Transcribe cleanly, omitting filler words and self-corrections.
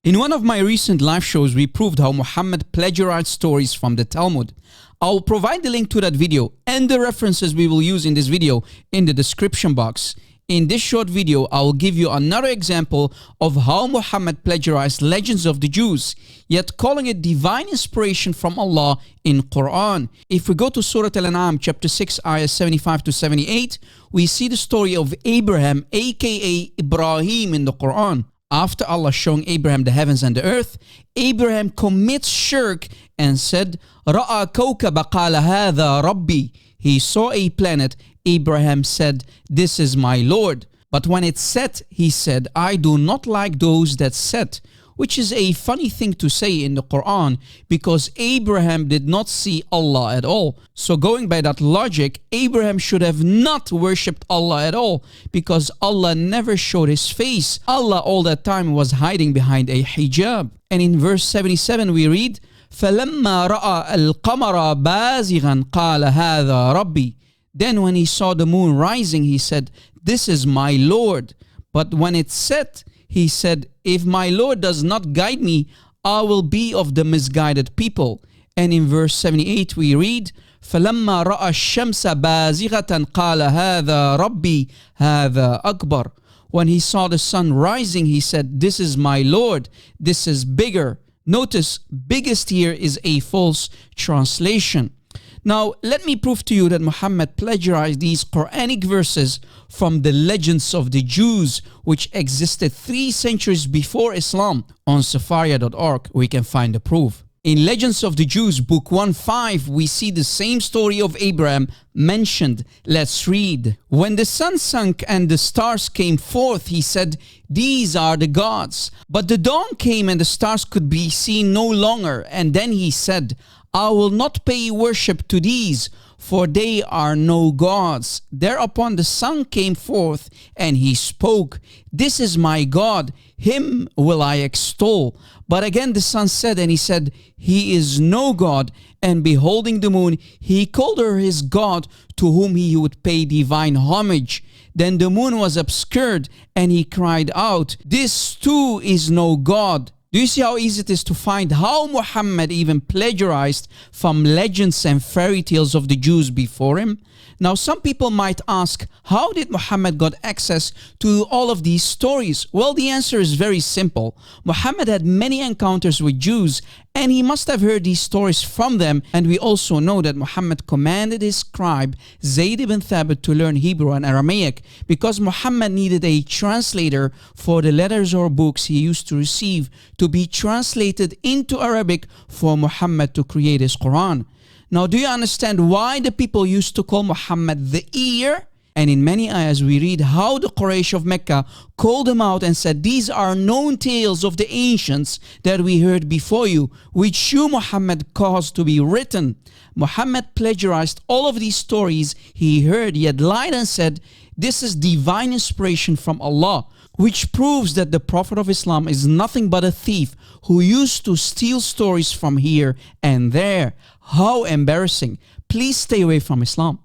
In one of my recent live shows, we proved how Muhammad plagiarized stories from the Talmud. I'll provide the link to that video and the references we will use in this video in the description box. In this short video, I will give you another example of how Muhammad plagiarized legends of the Jews, yet calling it divine inspiration from Allah in Quran. If we go to Surah Al-An'am chapter 6 ayah 75 to 78, we see the story of Abraham aka Ibrahim in the Quran. After Allah showing Abraham the heavens and the earth, Abraham commits shirk and said, Ra'a kawkaba qala hadha Rabbi. He saw a planet. Abraham said, this is my Lord. But when it set, he said, I do not like those that set. Which is a funny thing to say in the Quran because Abraham did not see Allah at all. So going by that logic, Abraham should have not worshipped Allah at all because Allah never showed his face. Allah all that time was hiding behind a hijab. And in verse 77 we read, فَلَمَّا رَأَى الْقَمَرَ بَازِغًا قَالَ هَذَا رَبِّي. Then when he saw the moon rising, he said, this is my Lord. But when it set, he said, if my Lord does not guide me, I will be of the misguided people. And in verse 78 we read, فَلَمَّا رَأَى الشَّمْسَ بَازِغَةً قَالَ هَذَا رَبِّي هَذَا أَكْبَرُ. When he saw the sun rising, he said, this is my Lord, this is bigger. Notice, biggest here is a false translation. Now, let me prove to you that Muhammad plagiarized these Quranic verses from the legends of the Jews, which existed 3 centuries before Islam. On Safaria.org, we can find the proof. In Legends of the Jews, book 1:5, we see the same story of Abraham mentioned. Let's read. When the sun sunk and the stars came forth, he said, these are the gods. But the dawn came and the stars could be seen no longer. And then he said, I will not pay worship to these, for they are no gods. Thereupon the sun came forth, and he spoke, this is my God, him will I extol. But again the sun said, and he said, he is no God. And beholding the moon, he called her his God, to whom he would pay divine homage. Then the moon was obscured, and he cried out, this too is no God. Do you see how easy it is to find how Muhammad even plagiarized from legends and fairy tales of the Jews before him? Now, some people might ask, how did Muhammad got access to all of these stories? Well, the answer is very simple. Muhammad had many encounters with Jews, and he must have heard these stories from them. And we also know that Muhammad commanded his scribe, Zayd ibn Thabit, to learn Hebrew and Aramaic because Muhammad needed a translator for the letters or books he used to receive to be translated into Arabic for Muhammad to create his Quran. Now, do you understand why the people used to call Muhammad the ear? And in many ayahs we read how the Quraysh of Mecca called him out and said, these are known tales of the ancients that we heard before you, which you, Muhammad, caused to be written. Muhammad plagiarized all of these stories he heard, yet lied and said, this is divine inspiration from Allah, which proves that the Prophet of Islam is nothing but a thief who used to steal stories from here and there. How embarrassing. Please stay away from Islam.